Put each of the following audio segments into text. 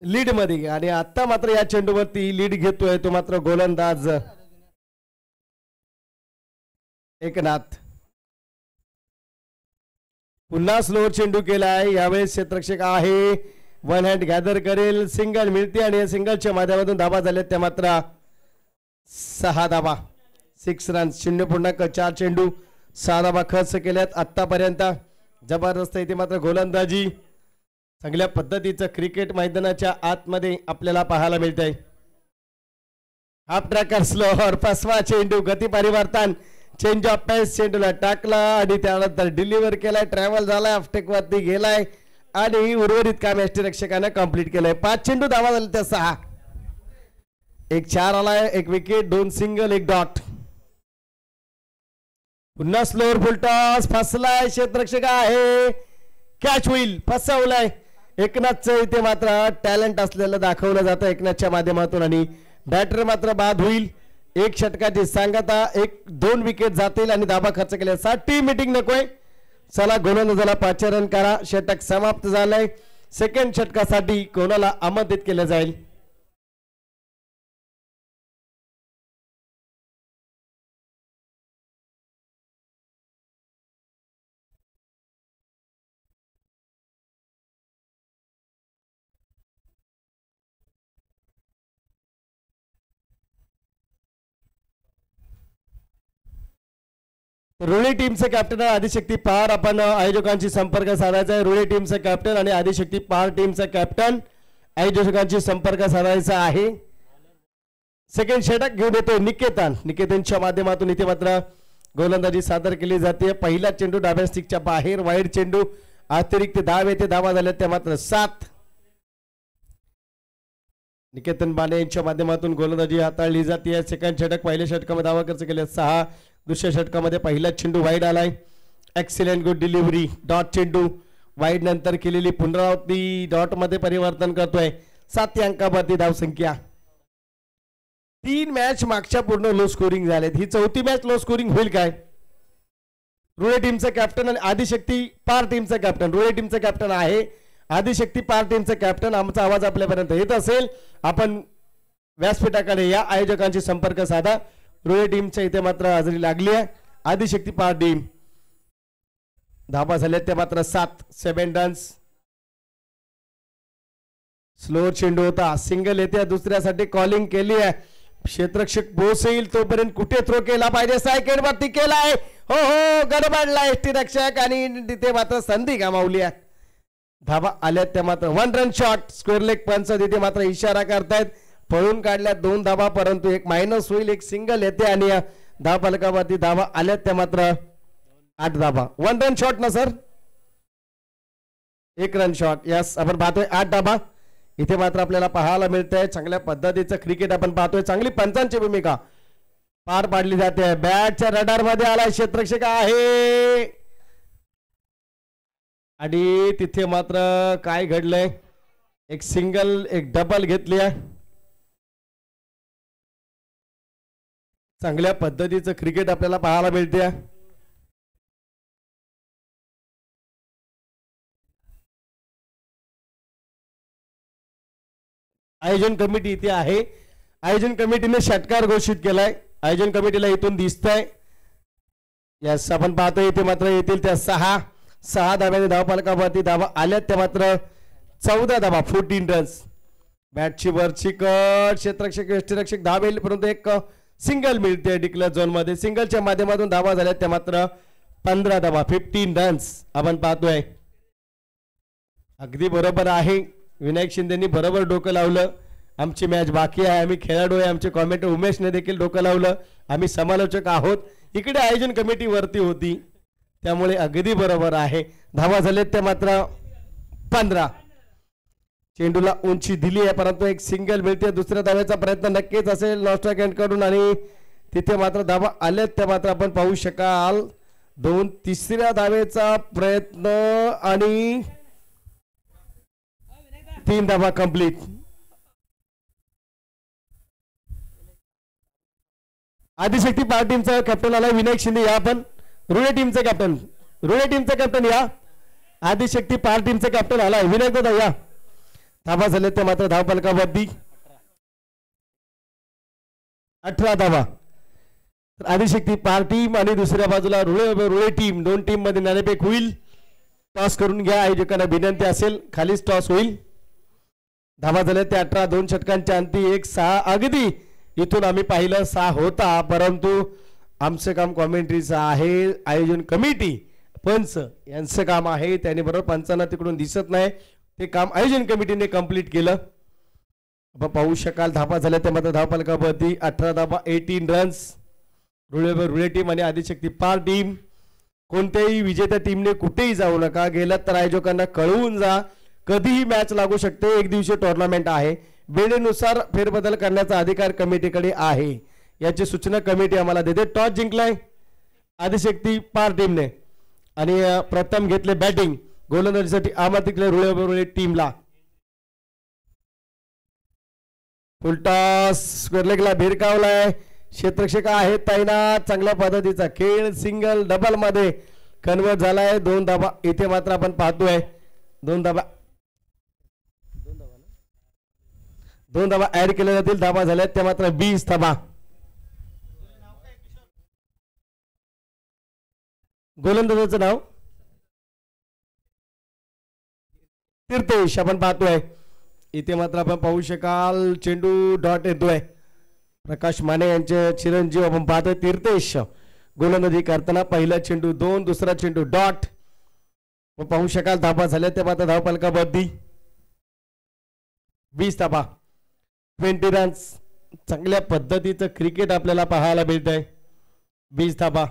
Lead मध्ये आणि आता मात्र या चेंडूवरती लीड घेतोय तो मात्र गोलंदाज एकनाथ. पुन्हा स्लोअर चेंडू केलाय. यावेळेस क्षेत्ररक्षक आहे वन हँड गॅदर करेल. सिंगल मिळते आणि सिंगलच्या माध्यमातून धाबा झाले त्या मात्र 6 धाबा. 6 रन्स. 0.4 चेंडू 6 धाबा खर्च केल्यात आतापर्यंत. जबरदस्त इथे मात्र गोलंदाजी चांगल्या पद्धतीचं क्रिकेट मैदानाच्या आतमध्ये आपल्याला पाहायला मिळतंय. हाफ ट्रॅकर स्लोअर 5वा चेंडू गती परिवर्तन. चेंज ऑफ पेस चेंडूला टाकला आणि त्यानंतर डिलिव्हर केलाय. ट्रॅव्हल झालाय ऑफटेक वरती गेलाय आणि उर्वरित काम यष्टीरक्षकाने कंप्लीट केलंय. 5 चेंडू धावा झाले त्या 6. 1 4 आलाय. 1 विकेट 2 सिंगल 1 डॉट. पुन्हा स्लोअर फुलटॉस फसलाय. क्षेत्ररक्षक आहे कॅच होईल. फसवलाय. एकनाथचं इथे मात्र टॅलेंट असलेलं दाखवलं जातं एकनाथच्या माध्यमातून आणि बॅटर मात्र बाद होईल. 1 षटकाची सांगता. 1-2 विकेट जातील आणि धाबा खर्च केल्यासाठी मीटिंग नकोय. चला गोलंदाजाला 5 रन करा. षटक समाप्त झालंय. सेकंड षटकासाठी कोणाला आमंत्रित केलं जाईल. रुळी टीमचं कॅप्टन आदिशक्ती पहार. आपण आयोजकांशी संपर्क साधायचा आहे. रुळी टीमचं कॅप्टन आणि आदिशक्ती पहार टीमचं कॅप्टन आयोजकांशी संपर्क साधायचा आहे. सेकंड षटक घेऊन येतो निकेतन. निकेतनच्या माध्यमातून इथे मात्र गोलंदाजी सादर केली जाते. पहिला चेंडू डाव्या स्टिकच्या बाहेर. वाईड चेंडू अतिरिक्त धाव येते. धावा झाल्या त्या मात्र 7. निकेतन बाले यांच्या माध्यमातून गोलंदाजी हाताळली जाते. सेकंड षटक. पहिल्या षटकामध्ये धावा खर्च केल्या 6. दुसऱ्या षटकामध्ये पहिला चेंडू वाईड आलाय. Excellent good delivery. डॉट चेंडू वाईड नंतर केलेली पुनरावृत्ती डॉट मध्ये परिवर्तन करतोय. 7 अंकावरती धावसंख्या. 3 मॅच मागच्या पूर्ण लो स्कोरिंग झालेत. ही 4थी मॅच लो स्कोरिंग होईल काय. रुळे टीमचा कॅप्टन आणि आदिशक्ती पार टीमचा कॅप्टन. रुळे टीमचा कॅप्टन आहे आदिशक्ती पार टीमचा कॅप्टन. आमचा आवाज आपल्यापर्यंत येत असेल आपण व्यासपीठाकडे या आयोजकांशी संपर्क साधा. रुळे टीमच्या इथे मात्र हजेरी लागली आहे. आदिशक्ती पार टीम धाबा झाल्या त्या मात्र 7 रन्स. स्लोअर चेंडू होता. सिंगल येते. दुसऱ्यासाठी कॉलिंग केली आहे. क्षेत्ररक्षक बोस येईल तोपर्यंत कुठे थ्रो केला पाहिजे. सायकल वरती केलाय. हो हो गडबडला यष्टीरक्षक आणि तिथे मात्र संधी गमावली आहे. धाबा आल्यात त्या मात्र 1 रन शॉट. स्क्वेअर लेग पंच तिथे मात्र इशारा करतायत. पळून काढल्या 2 धाबा परंतु 1 मायनस होईल. 1 सिंगल येते आणि धाव फलकावरती धावा आल्यात त्या मात्र 8 धाबा. 1 रन शॉट ना सर. 1 run shot. यस आपण पाहतोय 8 धाबा इथे मात्र आपल्याला पाहायला मिळतंय. चांगल्या पद्धतीचं क्रिकेट आपण पाहतोय. चांगली पंचांची भूमिका पार पाडली जाते. बॅटच्या रडार मध्ये आलाय क्षेत्ररक्षक आहे आणि तिथे मात्र काय घडलंय. 1 सिंगल 1 डबल घेतली आहे. चांगल्या पद्धतीचं क्रिकेट आपल्याला पाहायला मिळते. आयोजन कमिटी इथे आहे. आयोजन कमिटीने षटकार घोषित केलाय. आयोजन कमिटीला इथून दिसतंय. यस आपण पाहतोय इथे मात्र येतील त्या 6 धाव्याने धावफलकावरती धावा आल्यात त्या मात्र 14 धावा 14 रन्स. बॅटची वरची कट. क्षेत्ररक्षक यष्टीरक्षक धावेल परंतु 1 सिंगल मिळते डिक्लेअर झोन मध्ये. सिंगलच्या माध्यमातून धावा झाल्या त्या मात्र 15 धावा 15 रन्स आपण पाहतोय. अगदी बरोबर आहे. विनायक शिंदेनी बरोबर डोकं लावलं. आमची मॅच बाकी आहे. आम्ही खेळाडू आहे. आमचे कॉमेंटर उमेशने देखील डोकं लावलं. आम्ही समालोचक आहोत. इकडे आयोजन कमिटी वरती होती त्यामुळे अगदी बरोबर आहे. धावा झालेत त्या मात्र 15. चेंडूला उंची दिली आहे परंतु 1 सिंगल मिळते. दुसऱ्या धाव्याचा प्रयत्न नक्कीच असेल नॉस्ट्राइक एंड कडून आणि तिथे मात्र धावा आल्यात त्या मात्र आपण पाहू शकाल. 2 तिसऱ्या धावेचा प्रयत्न आणि 3 धावा कंप्लीट. आदिशक्ती पार टीमचा कॅप्टन आला विनायक शिंदे. या आपण रुळे टीमचा कॅप्टन. रुळे टीमचा कॅप्टन या. आदिशक्ती पार टीमचा कॅप्टन आलाय विनायक दादा या. धाबा झाले ते मात्र धावफलकावरती 18 धाबा. तर आदिशक्ती पार टीम आणि दुसऱ्या बाजूला रुळे टीम, दोन टीम मध्ये नाणेफेक होईल. टॉस करून घ्या, आयोजकांना विनंती असेल, खालीच टॉस होईल. धाबा झाले ते 18, 2 षटकांच्या अंती 1-6. अगदी इथून आम्ही पाहिलं 6 होता, परंतु आमचं काम कॉमेंट्रीचं आहे, आयोजन कमिटी पंच यांचं काम आहे, त्याने बरोबर पंचांना तिकडून दिसत नाही, ते काम आयोजन कमिटीने कंप्लीट केलं. आपण पाहू शकाल धाबा झाल्या ते मात्र धावफलकावरती 18 धाबा, 18 रन्स. रुळे टीम आणि आदिशक्ती पार टीम. कोणत्याही विजेत्या टीमने कुठेही जाऊ नका, गेलात तर आयोजकांना कळवून जा, कधीही मॅच लागू शकते, एक दिवसीय टुर्नामेंट आहे, वेळेनुसार फेरबदल करण्याचा अधिकार कमिटीकडे आहे, याची सूचना कमिटी आम्हाला देते. टॉस जिंकलाय आदिशक्ती पार टीमने आणि प्रथम घेतले बॅटिंग. गोलंदाजीसाठी आमंत्रित रुळे टीमला. फुलटॉस स्क्वेअरलेगला भिरकावलाय, क्षेत्ररक्षक आहेत तैनात, चांगल्या पद्धतीचा खेळ, सिंगल डबल मध्ये कन्वर्ट झालाय. 2 धाबा इथे मात्र आपण पाहतोय, 2 धाबा ऍड केले जातील. धाबा झाल्यात त्या मात्र 20 धाबा. गोलंदाजाचं नाव तीर्थेश आपण पाहतोय. इथे मात्र आपण पाहू शकाल चेंडू डॉट येतोय. प्रकाश माने यांचे चिरंजीव आपण पाहतोय तीर्थेश गोलंदाजी करताना. पहिला चेंडू 2, दुसरा चेंडू डॉट. पाहू शकाल धाबा झाल्या त्या मात्र धावफलकावरती 20 धाबा, 20 रन्स. चांगल्या पद्धतीचं क्रिकेट आपल्याला पाहायला मिळत आहे. 20 धाबा.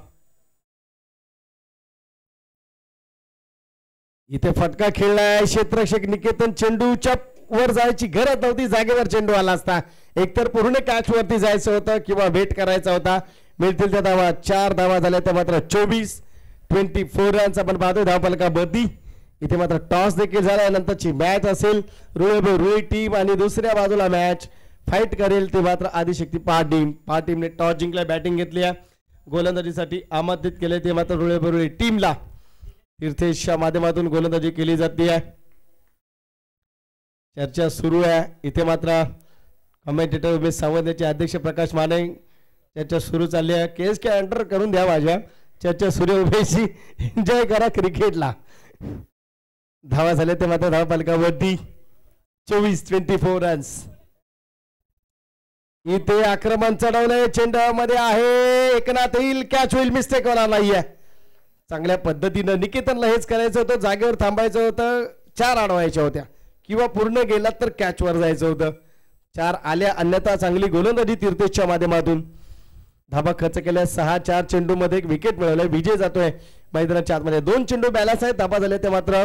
इथे फटका खेळलाय क्षेत्ररक्षक निकेतन, चेंडूच्या वर जायची गरज नव्हती, जागेवर चेंडू आला असता. एकतर पूर्ण कॅच वरती जायचं होतं किंवा वेट करायचा होता. मिळतील त्या धावा. 4 धावा झाल्या त्या मात्र 24 रन्स आपण पाहतोय धावफलकावरती. इथे मात्र टॉस देखील झाला, नंतरची मॅच असेल. रुळे टीम आणि दुसऱ्या बाजूला मॅच फाईट करेल ते मात्र आदिशक्ती पार टीम. पार टीमने टॉस जिंकला, बॅटिंग घेतली आहे, गोलंदाजीसाठी आमंत्रित केले ते मात्र रुळे टीमला. तीर्थेशच्या माध्यमातून गोलंदाजी केली जाते आहे. चर्चा सुरू आहे. इथे मात्र कमेंटेटर उमेश सावंत याचे अध्यक्ष प्रकाश माने चर्चा सुरू चालली आहे. केस के एंटर करून द्या माझ्या. चर्चा सुरू उमेशची, एन्जॉय करा क्रिकेटला. धावा झाले ते मात्र धावफलकावरती 24 रन्स. इथे आक्रमण चढवलंय, चेंडूमध्ये आहे, एकनाथ येईल, कॅच होईल, मिस्टेक होणार नाहीये. चांगल्या पद्धतीनं निकेतनला हेच करायचं होतं, जागेवर थांबायचं होतं, 4 अडवायच्या होत्या किंवा पूर्ण गेलात तर कॅचवर जायचं होतं. 4 आल्या, अन्यथा चांगली गोलंदाजी तीर्थेशच्या माध्यमातून. धाबा खर्च केल्या 6-4 चेंडू मध्ये 1 विकेट मिळवलंय. विजय जातोय मैदानाच्या आतमध्ये. 2 चेंडू बॅलन्स आहेत. धाबा झाले ते मात्र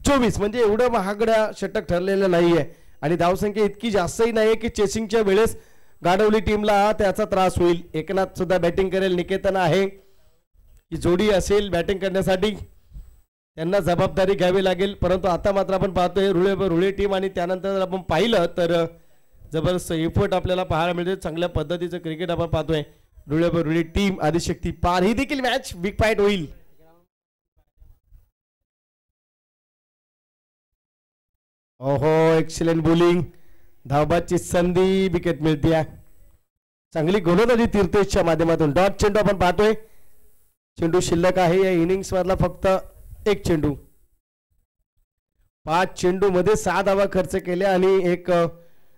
24, म्हणजे एवढं महागड्या षटक ठरलेलं नाहीये आणि धावसंख्या इतकी जास्तही नाहीये की चेसिंगच्या वेळेस गाडवली टीमला त्याचा त्रास होईल. एकनाथ सुद्धा बॅटिंग करेल, निकेतन आहे, ही जोडी असेल बॅटिंग करण्यासाठी, त्यांना जबाबदारी घ्यावी लागेल. परंतु आता मात्र आपण पाहतोय रुळे टीम आणि त्यानंतर जर आपण पाहिलं तर जबरदस्त एफर्ट आपल्याला पाहायला मिळते. चांगल्या पद्धतीचं क्रिकेट आपण पाहतोय. रुळे टीम आदिशक्ती पार, ही देखील मॅच बिग फाईट होईल. ओहो, एक्सिलेंट बॉलिंग, धावबाची संधी, विकेट मिळते. चांगली गोलंदाजी तीर्थेशच्या माध्यमातून. डॉट चेंडू आपण पाहतोय. चेंडू शिल्लक आहे या इनिंग्स मधला फक्त 1 चेंडू. 5 चेंडू मध्ये 6 धावा खर्च केल्या आणि 1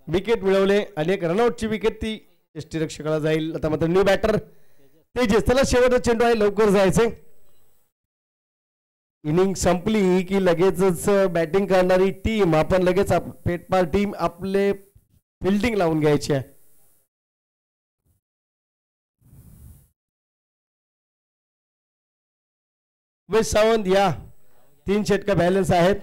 विकेट मिळवले आणि 1 रनआउटची विकेट ती यष्टीरक्षकाला जाईल. आता मात्र न्यू बॅटर तेजस, त्याला शेवटचा चेंडू आहे, लवकर जायचे. इनिंग संपली की लगेचच बॅटिंग करणारी टीम आपण लगेच पेटपार टीम आपले फिल्डिंग लावून घ्यायची आहे. उमेश सावंत या 3 षटक बॅलन्स आहेत.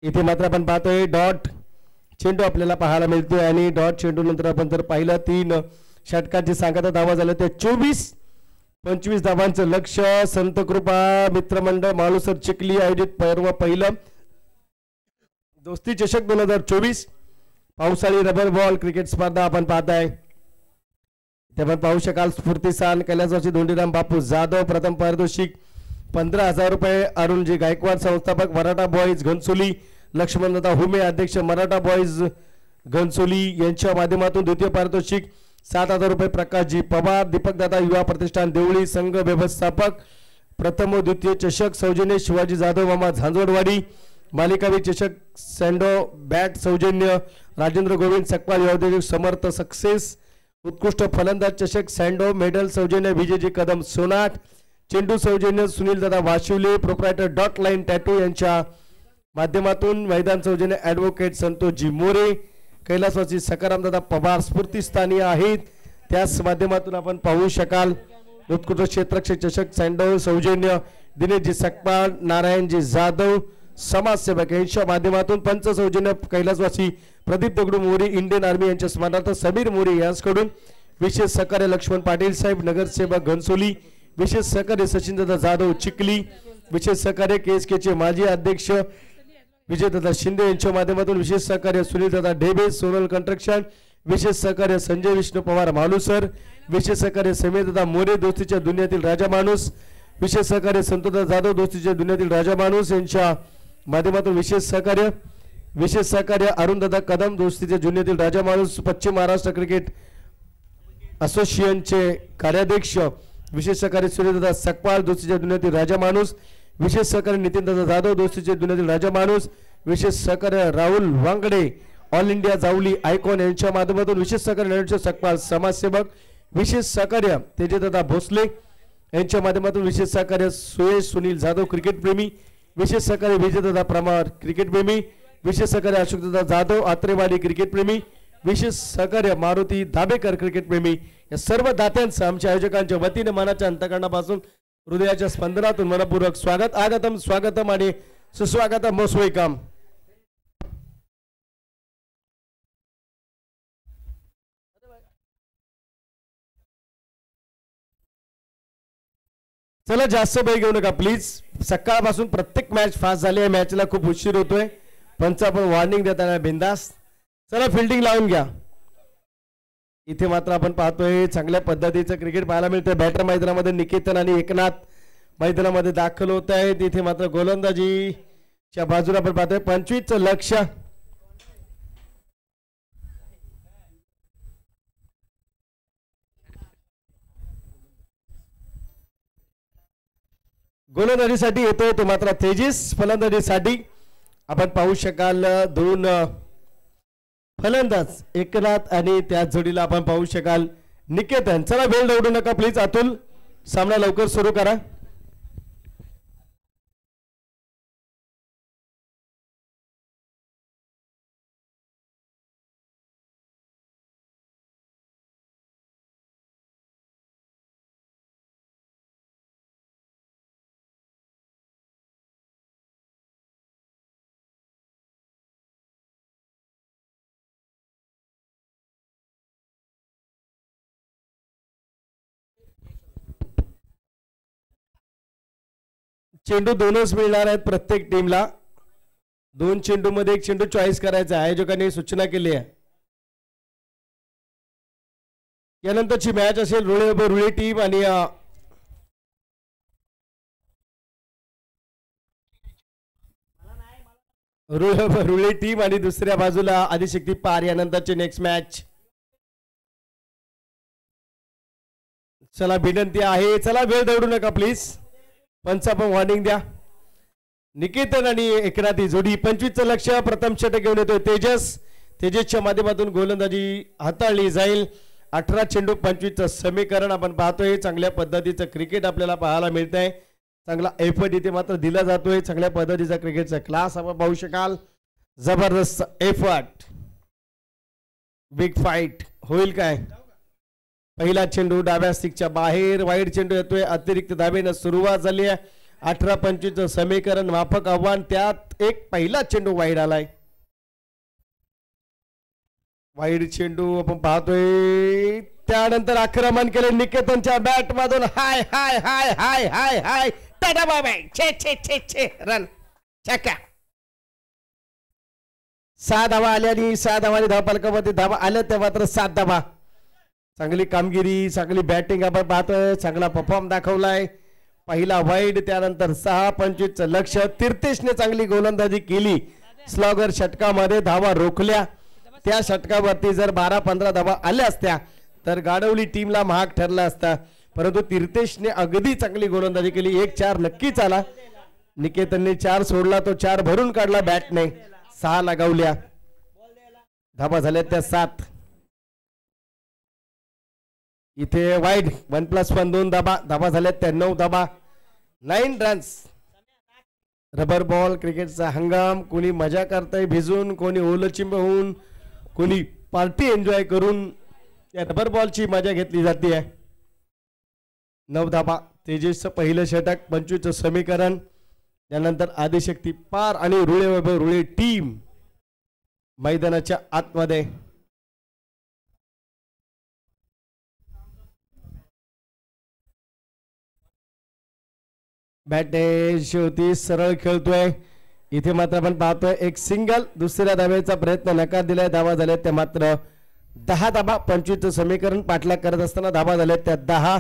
इथे मात्र आपण पाहतोय डॉट चेंडू आपल्याला पाहायला मिळतोय आणि डॉट चेंडू नंतर आपण जर पाहिलं 3 षटकांची सांगता धावा झाल्या ते 24-25 धावांचं लक्ष. संतकृपा मित्रमंडळ मालुसर चिखली आयोजित पहिलं दोस्ती चषक 2024 पावसाळी रबर बॉल क्रिकेट स्पर्धा आपण पाहताय. ते आपण पाहू शकाल. स्फूर्तीसान कैलासवासी धोंडीराम बापू जाधव प्रथम पारितोषिक 15,000 रुपये. अरुणजी गायकवाड संस्थापक मराठा बॉईज घनसोली. लक्ष्मणदादा हुमे अध्यक्ष मराठा बॉईज घनसोली यांच्या माध्यमातून द्वितीय पारितोषिक 7,000 रुपये. प्रकाशजी पवार दीपकदादा युवा प्रतिष्ठान देवळी संघ व्यवस्थापक प्रथम व द्वितीय चषक सौजन्य शिवाजी जाधव मामा झांजवडवाडी. मालिकावी चषक सँडो बॅट सौजन्य राजेंद्र गोविंद सकपाल औद्योगिक समर्थ सक्सेस. उत्कृष्ट फलंदाज चषक सँडो मेडल सौजन्य विजयजी कदम सोनाट. चेंडू सौजन्य सुनील दादा वाशिवले प्रोप्रायटर डॉट लाईन टॅटू यांच्या माध्यमातून. मैदान सौजन्य ॲडव्होकेट संतोषजी मोरे. कैलासवासी सकारामदादा पवार स्फूर्तीस्थानीय आहेत. त्याच माध्यमातून आपण पाहू शकाल. उत्कृष्ट क्षेत्ररक्षक चषक सँडो सौजन्य दिनेशजी सकपाल नारायणजी जाधव समाजसेवक यांच्या माध्यमातून. पंच सौजन्य कैलासवासी प्रदीप दगडू मोरे इंडियन आर्मी यांच्या स्मरणार्थ समीर मोरे यांच्याकडून. विशेष सहकार्य लक्ष्मण पाटील साहेब नगरसेवक घनसोली. विशेष सहकार्य सचिनदादा जाधव चिखली. विशेष सहकार्य केएसकेचे माजी अध्यक्ष विजयदादा शिंदे यांच्या माध्यमातून. विशेष सहकार्य सुनीलदादा ढेबे सोनल कंस्ट्रक्शन. विशेष सहकार्य संजय विष्णू पवार मालुसर. विशेष सहकार्य समीरदादा मोरे दोस्तीच्या दुनियातील राजा माणूस. विशेष सहकार्य संतोषदादा जाधव दोस्तीच्या दुनियातील राजा माणूस यांच्या माध्यमातून. विशेष सहकार्य अरुणदादा कदम दोस्तीच्या दुनियातील राजा माणूस पश्चिम महाराष्ट्र क्रिकेट असोसिएशनचे कार्याध्यक्ष. विशेष सहकार्य सूर्यदादा सकपाल दोस्तीच्या दुनियातील राजा माणूस. विशेष सहकार्य नितीनदादा जाधव दोस्तीच्या दुनियातील राजा माणूस. विशेष सहकार्य Rahul Wangde all India Javali icon यांच्या माध्यमातून. विशेष सहकार्य नरेंद्र सकपाल समाजसेवक. विशेष सहकार्य तेजदादा भोसले यांच्या माध्यमातून. विशेष सहकार्य सुयश सुनील जाधव क्रिकेट प्रेमी. विशेष सहकार्य विजयदादा प्रमार क्रिकेट प्रेमी. विशेष सहकार्य अशोकदादा जाधव आत्रेवाली क्रिकेट प्रेमी. विशेष सहकार्य मारुती दाभेकर क्रिकेट प्रेमी. या सर्व दात्यांचं आमच्या आयोजकांच्या वतीने मनाच्या अंतकरणापासून हृदयाच्या स्पंदनातून मनपूर्वक स्वागत. आगतम स्वागतम आणि सुस्वागतम मोस्ट वेलकम. चला जास्त वेळ घेऊ नका प्लीज. सकाळपासून प्रत्येक मॅच फास्ट झाली आहे. मॅचला खूप उशीर होतोय. पंच आपण वॉर्निंग देताना बिंदास. चला फिल्डिंग लावून घ्या. इथे मात्र आपण पाहतोय चांगल्या पद्धतीचं क्रिकेट पाहायला मिळतंय. बॅटर मैदानामध्ये निकेतन आणि एकनाथ मैदानामध्ये दाखल होत आहेत. इथे मात्र गोलंदाजीच्या बाजूला आपण पाहतोय 25चं लक्ष. गोलंदाजीसाठी येतोय तो मात्र तेजस. फलंदाजीसाठी आपण पाहू शकाल 2 फलंदाज एकनाथ आणि त्या जोडीला आपण पाहू शकाल निकेतन. चला वेळ दौडू नका प्लीज. अतुल सामना लवकर सुरू करा. चेंडू 2च मिळणार आहेत प्रत्येक टीमला. 2 चेंडू मध्ये 1 चेंडू चॉईस करायचा. आयोजकांनी सूचना केली आहे. यानंतरची मॅच असेल रुळे टीम आणि रुळे टीम आणि दुसऱ्या बाजूला आदिशक्ती पार. यानंतरची नेक्स्ट मॅच. चला विनंती आहे. चला वेळ दौडू नका प्लीज. पंच आपण वॉर्निंग द्या. निकेतन आणि एकनाथी जोडी 25चं लक्ष. प्रथम षटक घेऊन येतोय तेजस. तेजसच्या माध्यमातून गोलंदाजी हाताळली जाईल. 18 चेंडू 25चं समीकरण आपण पाहतोय. चांगल्या पद्धतीचं क्रिकेट आपल्याला पाहायला मिळत आहे. चांगला एफर्ट इथे मात्र दिला जातोय. चांगल्या पद्धतीचा क्रिकेटचा क्लास आपण पाहू शकाल. जबरदस्त एफर्ट. बिग फाईट होईल काय. पहिला चेंडू डाव्या स्टिकच्या बाहेर. वाईड चेंडू येतोय. अतिरिक्त धावेनं सुरुवात झाली आहे. 18-25चं समीकरण माफक आव्हान. त्यात एक पहिला चेंडू वाईड आलाय. वाईड चेंडू आपण पाहतोय. त्यानंतर आक्रमण केले निकेतनच्या बॅट मधून. हाय हाय हाय हाय हाय हाय टाटा बाय बाय. छे छे छे छे रन छक्का. 6 धावा आल्या आणि 6 धावांनी धावफलकामध्ये धावा आल्या त्या मात्र 7 धावा. चांगली कामगिरी, चांगली बॅटिंग आपण पाहतोय, चांगला परफॉर्म दाखवलाय. पहिला वाईड, त्यानंतर 6-25चं लक्ष. तीर्थेशने चांगली गोलंदाजी केली, स्लॉगर षटकामध्ये धावा रोखल्या. त्या षटकावरती जर 12-15 धावा आल्या असत्या तर गाडवली टीमला महाग ठरला असता, परंतु तीर्थेशने अगदी चांगली गोलंदाजी केली. 1-4 नक्कीच आला. निकेतनने 4 सोडला, तो 4 भरून काढला बॅटने. 6 लगावल्या, धाबा झाल्या त्या 7. इथे वाईड 1+1 2 धाबा, धाबा झाल्या त्या 9 धाबा, 9 रन्स. रबर बॉल क्रिकेटचा हंगाम. कोणी मजा करतंय भिजून, कोणी ओलचिंब होऊन, कोणी पार्टी एन्जॉय करून या रबर बॉलची मजा घेतली जाते आहे. 9 धाबा. तेजसचं पहिलं षटक, 25चं समीकरण. त्यानंतर आदिशक्ती पार आणि रुळे वैभव रुळे टीम मैदानाच्या आतमध्ये. बॅटेज होती, सरळ खेळतोय. इथे मात्र आपण पाहतोय एक सिंगल. दुसऱ्या धावेचा प्रयत्न नकार दिलाय, धावा झाल्या त्या मात्र 10 धाबा. 25चं समीकरण पाठलाग करत असताना धाबा झाल्या त्या 10.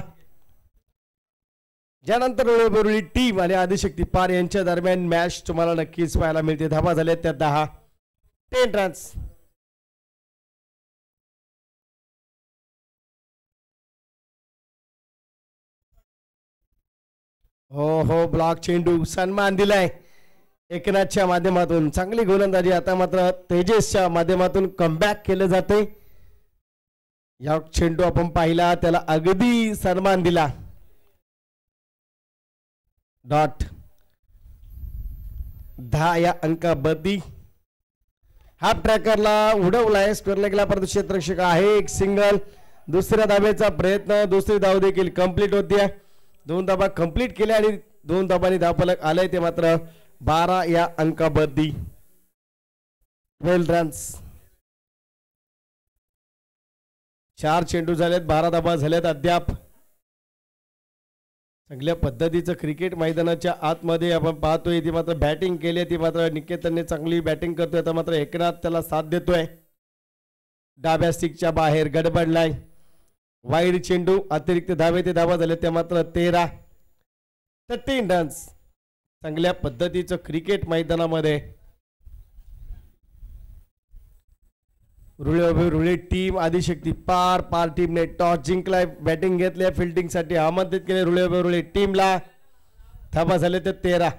ज्यानंतर रुळेबरुळी टीम आणि आदिशक्ती पार यांच्या दरम्यान मॅच तुम्हाला नक्कीच पाहायला मिळते. धाबा झाल्या त्या 10. 10 रन्स. हो ब्लॉक चेंडू, सन्मान दिलाय एकनाथच्या माध्यमातून. चांगली गोलंदाजी. आता मात्र तेजसच्या माध्यमातून कमबॅक केलं जाते. या चेंडू आपण पाहिला, त्याला अगदी सन्मान दिला. डॉट 10 या अंकाबद्दी. हाफ ट्रॅकरला उडवलाय, स्क्वेअर लेगला परत क्षेत्ररक्षक आहे. एक सिंगल. दुसऱ्या धावेचा प्रयत्न, दुसरी धाव देखील कंप्लीट होती. 2 धाबा कंप्लीट केल्या आणि 2 धाबांनी धावफलक आलाय ते मात्र 12 या अंकाबद्दी. 12 रन्स. 4 चेंडू झालेत, 12 धाबा झाल्यात अद्याप. चांगल्या पद्धतीचं क्रिकेट मैदानाच्या आतमध्ये आपण पाहतोय. ती मात्र बॅटिंग केली, ती मात्र निकेतनने चांगली बॅटिंग करतोय. आता मात्र एकनाथ त्याला साथ देतोय. डाव्या स्टिकच्या बाहेर गडबडलाय. वाईड चेंडू, अतिरिक्त धावे, ते धावा झाले त्या मात्र 13. 13 रन्स. चांगल्या पद्धतीचं क्रिकेट मैदानामध्ये रुळे टीम आदिशक्ती पार टीमने टॉस जिंकलाय. बॅटिंग घेतली, फिल्डिंग साठी आमंत्रित केले रुळे टीमला. धाबा झाले ते 13.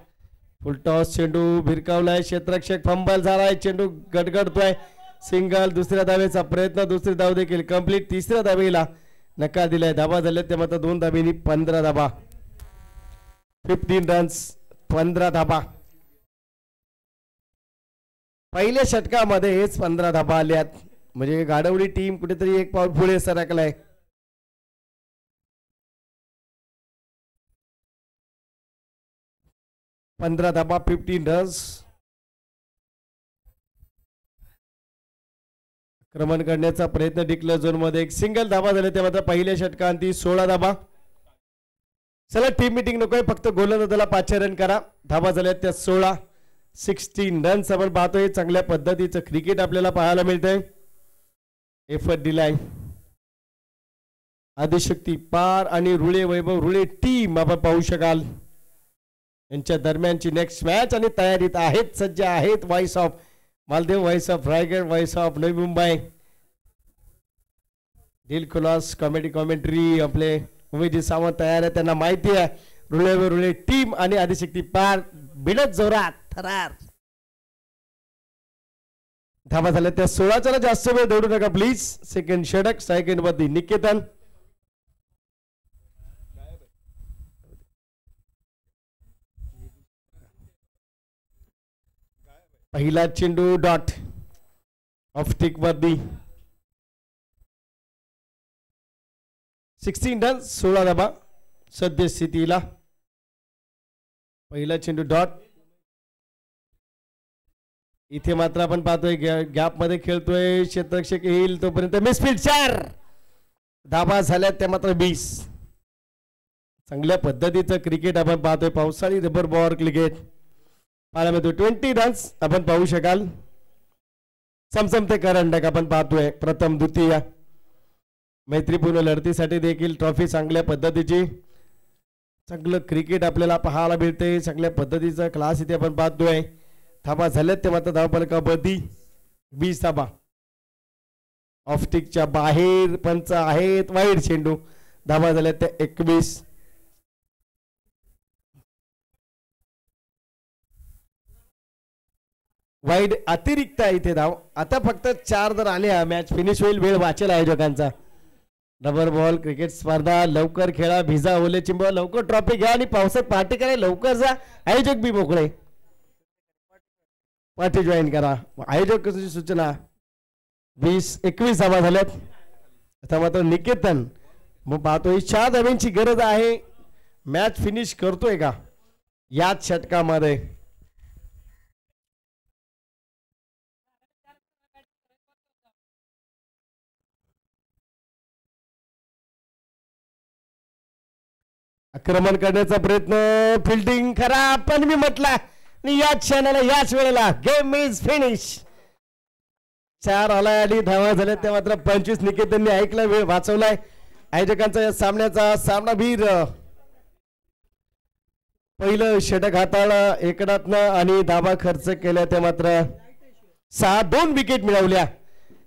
फुल टॉस चेंडू भिरकावलाय, क्षेत्ररक्षक फंबल झालाय, चेंडू गडगडतोय. सिंगल. दुसऱ्या धावेचा प्रयत्न, दुसरी धाव देखील कंप्लीट. तिसऱ्या धावेला नकार दिलाय. धाबा झाले ते मात्र 2 धावेनी 15 धाबा. 15 रन्स, 15 धाबा. पहिल्या षटकामध्ये हेच 15 धाबा आल्यात, म्हणजे गाडवली टीम कुठेतरी एक पाऊल पुढे सरकलाय. पंधरा धाबा, 15 रन्स. आक्रमण करण्याचा प्रयत्न डिक्लेअर झोन मध्ये एक सिंगल धाबा झाले ते मात्र पहिल्या षटकांती 16 धाबा. चला टीम मीटिंग नकोय, फक्त गोलंदाजाला 5 रन करा. धाबा झाल्या त्या 16. 16 रन्स आपण पाहतोय. चांगल्या पद्धतीचं क्रिकेट आपल्याला पाहायला मिळतंय. एफर्ट दिलाय आदिशक्ती पार आणि रुळे वैभव रुळे टीम आपण पाहू शकाल. यांच्या दरम्यानची नेक्स्ट मॅच आणि तयारीत आहेत, सज्ज आहेत. Voice of Maldev, voice of Raigad, voice of Navi Mumbai. दिल खुलास कॉमेंट्री आपले उमेदजी सावंत तयार आहे. त्यांना माहिती आहे रुळे टीम आणि आदिशक्ती पार बिनत जोरात थरार. धाबा झाल्या त्या 16. चला जास्त वेळ दौडू नका प्लीज. सेकंड षटक, सेकंड मध्ये निकेतन. पहिला चेंडू डॉट ऑफ स्टिक वरती. 16 रन, 16 धाबा सद्यस्थितीला. पहिला चेंडू डॉट. इथे मात्र आपण पाहतोय गॅप मध्ये खेळतोय, क्षेत्ररक्षक येईल तोपर्यंत मिसफील्ड. 4 धाबा झाल्या त्या मात्र 20. चांगल्या पद्धतीचं क्रिकेट आपण पाहतोय. पावसाळी रबर बॉल क्रिकेट पाहायला मिळतोय. 20 रन्स आपण पाहू शकाल. समसमते करंडक आपण पाहतोय. प्रथम द्वितीय मैत्रीपूर्ण लढतीसाठी देखील ट्रॉफी चांगल्या पद्धतीची, चांगलं क्रिकेट आपल्याला पाहायला मिळते, चांगल्या पद्धतीचा क्लास इथे आपण पाहतोय. धाबा झाल्यात ते मात्र धावफलकावरती 20 धाबा. ऑफस्टिकच्या बाहेर पंच आहेत, वाईड चेंडू. धाबा झाल्यात ते 21. वाईड अतिरिक्त आहे इथे धाव. आता फक्त 4 जर आले मॅच फिनिश होईल, वेळ वाचेल आयोजकांचा. रबर बॉल क्रिकेट स्पर्धा लवकर खेळा, भिजा ओले चिंब, लवकर ट्रॉफी घ्या आणि पावसात पार्टी करा, लवकर जा. आयोजक बी मोकळे, पार्टी जॉईन करा. आयोजक सूचना. 20-21 धावा झाल्यात. आता मात्र निकेतन मग पाहतोय 4 धाव्यांची गरज आहे. मॅच फिनिश करतोय का याच षटकामध्ये? आक्रमण करण्याचा प्रयत्न, फिल्डिंग खराब, पण मी म्हटलं आणि याच क्षणाला याच वेळेला गेम इज फिनिश. 4 आलाय आणि धावा झाल्या त्या मात्र 25. निकेतनने ऐकला, वेळ वाचवलाय. आयोजकांचा या सामन्याचा सामनावीर पहिलं षटक हाताळलं एकनाथनं आणि धावा खर्च केल्या त्या मात्र 2 विकेट मिळवल्या.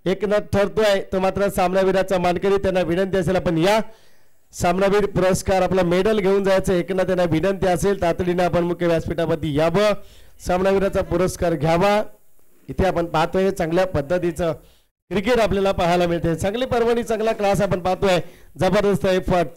एकनाथ ठरतोय तो मात्र सामनावीराचा मानकरी. त्यांना विनंती असेल आपण या सामनावीर पुरस्कार आपला मेडल घेऊन जायचं. एकनाथ त्यांना विनंती असेल तातडीने आपण मुख्य व्यासपीठावरती यावं, सामनावीराचा पुरस्कार घ्यावा. इथे आपण पाहतोय चांगल्या पद्धतीचं क्रिकेट आपल्याला पाहायला मिळते. चांगली पर्वणी, चांगला क्लास आपण पाहतोय. जबरदस्त एफर्ट,